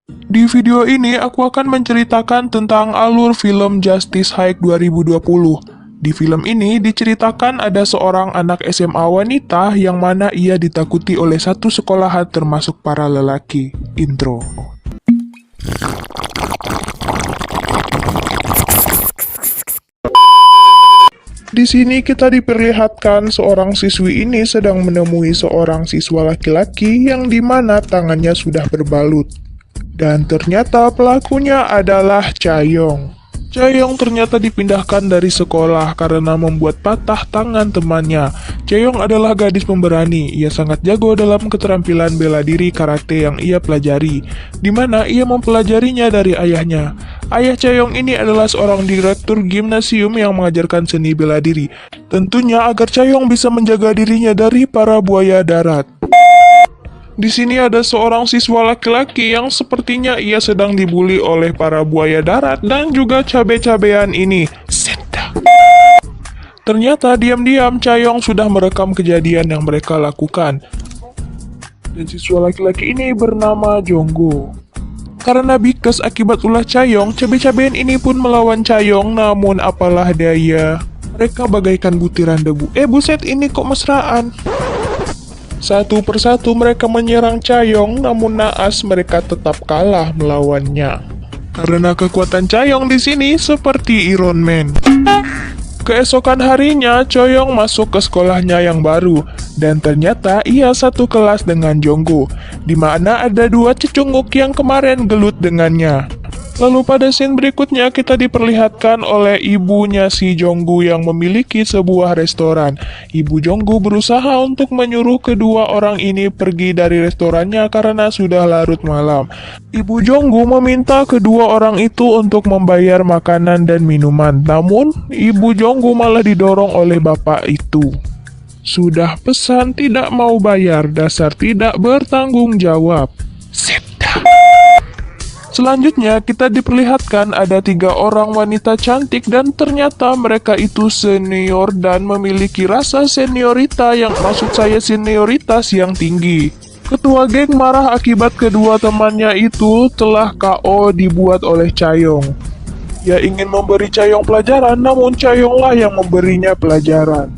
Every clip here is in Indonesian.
Di video ini aku akan menceritakan tentang alur film Justice High 2020. Di film ini diceritakan ada seorang anak SMA wanita yang mana ia ditakuti oleh satu sekolahan termasuk para lelaki. Intro. Di sini kita diperlihatkan seorang siswi ini sedang menemui seorang siswa laki-laki yang dimana tangannya sudah berbalut. Dan ternyata pelakunya adalah Chaeyoung. Chaeyoung ternyata dipindahkan dari sekolah karena membuat patah tangan temannya. Chaeyoung adalah gadis pemberani. Ia sangat jago dalam keterampilan bela diri karate yang ia pelajari, di mana ia mempelajarinya dari ayahnya. Ayah Chaeyoung ini adalah seorang direktur gimnasium yang mengajarkan seni bela diri. Tentunya agar Chaeyoung bisa menjaga dirinya dari para buaya darat. Di sini ada seorang siswa laki-laki yang sepertinya ia sedang dibully oleh para buaya darat dan juga cabe-cabean ini. Seta. Ternyata diam-diam Chaeyoung sudah merekam kejadian yang mereka lakukan. Dan siswa laki-laki ini bernama Jonggo. Karena bikes akibat ulah Chaeyoung, cabe-cabean ini pun melawan Chaeyoung, namun apalah daya. Mereka bagaikan butiran debu. Buset, ini kok mesraan? Satu persatu mereka menyerang Chaeyoung, namun naas mereka tetap kalah melawannya. Karena kekuatan Chaeyoung di sini seperti Iron Man. Keesokan harinya, Chaeyoung masuk ke sekolahnya yang baru, dan ternyata ia satu kelas dengan Jonggo, di mana ada dua cecunguk yang kemarin gelut dengannya. Lalu pada scene berikutnya kita diperlihatkan oleh ibunya si Jonggo yang memiliki sebuah restoran. Ibu Jonggo berusaha untuk menyuruh kedua orang ini pergi dari restorannya karena sudah larut malam. Ibu Jonggo meminta kedua orang itu untuk membayar makanan dan minuman. Namun, Ibu Jonggo malah didorong oleh bapak itu. Sudah pesan tidak mau bayar, dasar tidak bertanggung jawab. Seta. Selanjutnya kita diperlihatkan ada 3 orang wanita cantik dan ternyata mereka itu senior dan memiliki rasa senioritas yang tinggi. Ketua geng marah akibat kedua temannya itu telah KO dibuat oleh Chaeyoung. Ia ingin memberi Chaeyoung pelajaran, namun Chaeyoung lah yang memberinya pelajaran.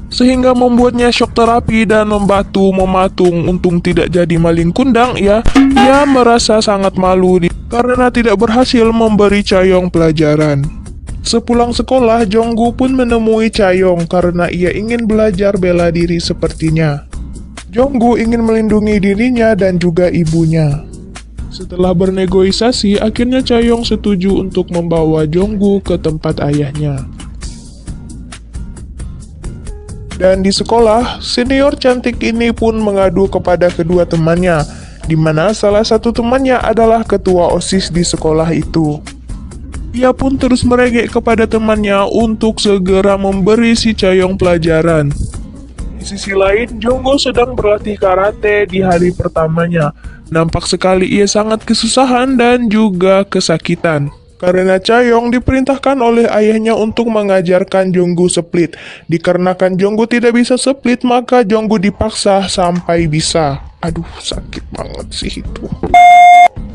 Sehingga membuatnya shock terapi dan mematung untung tidak jadi maling kundang ya. Ia merasa sangat malu karena tidak berhasil memberi Chaeyoung pelajaran. Sepulang sekolah, Jonggo pun menemui Chaeyoung karena ia ingin belajar bela diri sepertinya. Jonggo ingin melindungi dirinya dan juga ibunya. Setelah bernegosiasi, akhirnya Chaeyoung setuju untuk membawa Jonggo ke tempat ayahnya. Dan di sekolah, senior cantik ini pun mengadu kepada kedua temannya, di mana salah satu temannya adalah ketua OSIS di sekolah itu. Ia pun terus merengek kepada temannya untuk segera memberi si Chaeyoung pelajaran. Di sisi lain, Jonggo sedang berlatih karate di hari pertamanya. Nampak sekali ia sangat kesusahan dan juga kesakitan. Karena Chaeyoung diperintahkan oleh ayahnya untuk mengajarkan Jonggo split. Dikarenakan Jonggo tidak bisa split, maka Jonggo dipaksa sampai bisa. Aduh, sakit banget sih itu.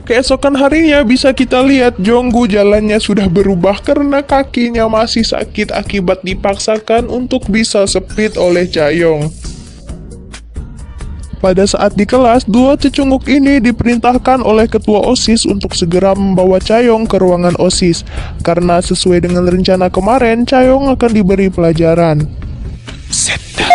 Keesokan harinya bisa kita lihat Jonggo jalannya sudah berubah karena kakinya masih sakit akibat dipaksakan untuk bisa split oleh Chaeyoung. Pada saat di kelas, 2 cecunguk ini diperintahkan oleh ketua OSIS untuk segera membawa Chaeyoung ke ruangan OSIS. Karena sesuai dengan rencana kemarin, Chaeyoung akan diberi pelajaran. Seta.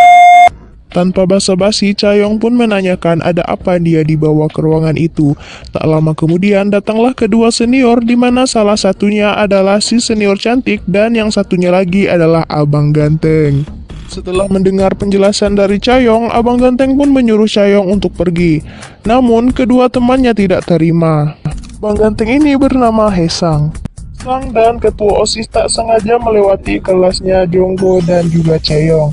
Tanpa basa-basi, Chaeyoung pun menanyakan ada apa dia dibawa ke ruangan itu. Tak lama kemudian, datanglah kedua senior di mana salah satunya adalah si senior cantik dan yang satunya lagi adalah abang ganteng. Setelah mendengar penjelasan dari Chaeyoung, abang ganteng pun menyuruh Chaeyoung untuk pergi. Namun, kedua temannya tidak terima. Abang ganteng ini bernama Haesang. Sang dan ketua OSIS tak sengaja melewati kelasnya Jonggo dan juga Chaeyoung.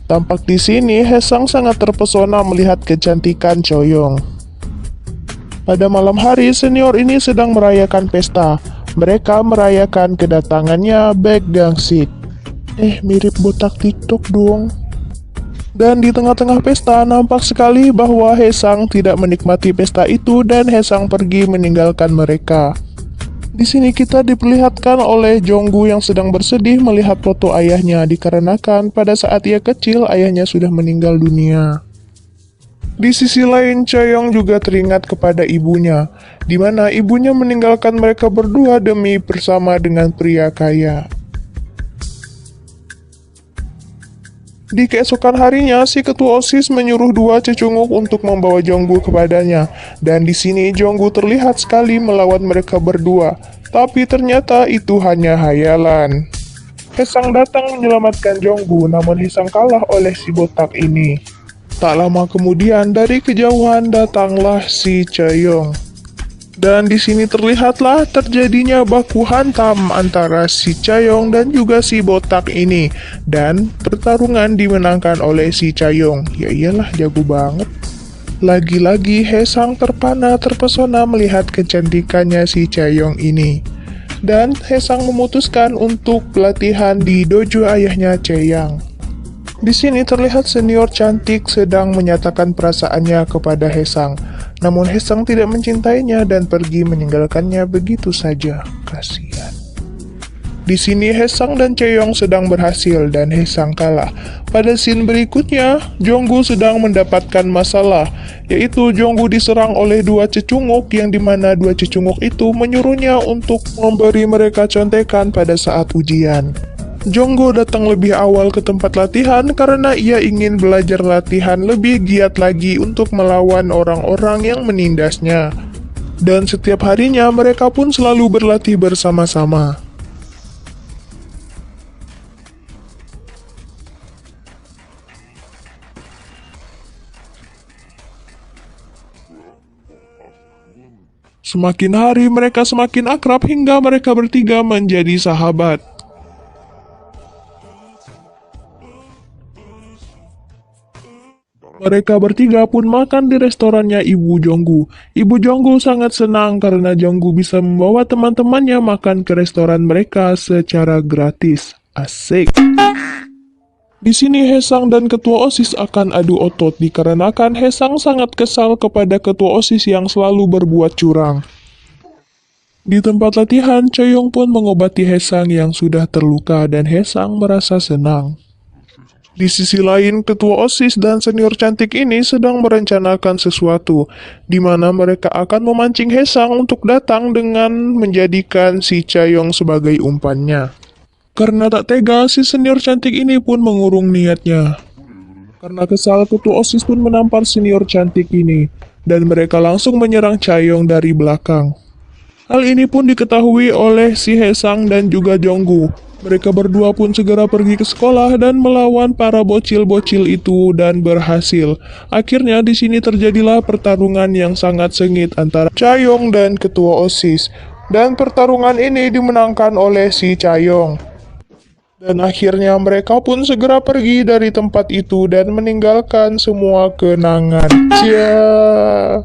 Tampak di sini, Haesang sangat terpesona melihat kecantikan Chaeyoung. Pada malam hari, senior ini sedang merayakan pesta. Mereka merayakan kedatangannya Baek Gang-sik. Mirip botak TikTok dong. Dan di tengah-tengah pesta nampak sekali bahwa Hesang tidak menikmati pesta itu dan Hesang pergi meninggalkan mereka. Di sini kita diperlihatkan oleh Jonggu yang sedang bersedih melihat foto ayahnya dikarenakan pada saat ia kecil ayahnya sudah meninggal dunia. Di sisi lain, Chaeyoung juga teringat kepada ibunya, di mana ibunya meninggalkan mereka berdua demi bersama dengan pria kaya. Di keesokan harinya, si ketua OSIS menyuruh dua cecunguk untuk membawa Jonggu kepadanya, dan di sini Jonggu terlihat sekali melawan mereka berdua, tapi ternyata itu hanya hayalan. Hesang datang menyelamatkan Jonggu, namun Hesang kalah oleh si botak ini. Tak lama kemudian, dari kejauhan datanglah si Chaeyoung. Dan di sini terlihatlah terjadinya baku hantam antara si Chaeyoung dan juga si botak ini. Dan pertarungan dimenangkan oleh si Chaeyoung. Ya iyalah, jago banget. Lagi-lagi Hesang terpesona melihat kecantikannya si Chaeyoung ini. Dan Hesang memutuskan untuk pelatihan di dojo ayahnya Chaeyoung. Di sini terlihat senior cantik sedang menyatakan perasaannya kepada Hesang. Namun Hesang tidak mencintainya dan pergi meninggalkannya begitu saja. Kasihan. Di sini Hesang dan Chaeyoung sedang berhasil dan Hesang kalah. Pada scene berikutnya, Jonggu sedang mendapatkan masalah, yaitu Jonggu diserang oleh dua cecunguk yang dimana dua cecunguk itu menyuruhnya untuk memberi mereka contekan pada saat ujian. Jonggo datang lebih awal ke tempat latihan karena ia ingin belajar latihan lebih giat lagi untuk melawan orang-orang yang menindasnya. Dan setiap harinya mereka pun selalu berlatih bersama-sama. Semakin hari mereka semakin akrab hingga mereka bertiga menjadi sahabat. Mereka bertiga pun makan di restorannya Ibu Jonggu. Ibu Jonggu sangat senang karena Jonggu bisa membawa teman-temannya makan ke restoran mereka secara gratis. Asik. Di sini Hesang dan ketua OSIS akan adu otot dikarenakan Hesang sangat kesal kepada ketua OSIS yang selalu berbuat curang. Di tempat latihan, Chaeyoung pun mengobati Hesang yang sudah terluka dan Hesang merasa senang. Di sisi lain, ketua OSIS dan senior cantik ini sedang merencanakan sesuatu, di mana mereka akan memancing Hesang untuk datang dengan menjadikan si Chaeyoung sebagai umpannya. Karena tak tega, si senior cantik ini pun mengurung niatnya. Karena kesal, ketua OSIS pun menampar senior cantik ini, dan mereka langsung menyerang Chaeyoung dari belakang. Hal ini pun diketahui oleh si Hesang dan juga Jonggu. Mereka berdua pun segera pergi ke sekolah dan melawan para bocil-bocil itu dan berhasil. Akhirnya di sini terjadilah pertarungan yang sangat sengit antara Chaeyoung dan ketua OSIS. Dan pertarungan ini dimenangkan oleh si Chaeyoung. Dan akhirnya mereka pun segera pergi dari tempat itu dan meninggalkan semua kenangan. Cia.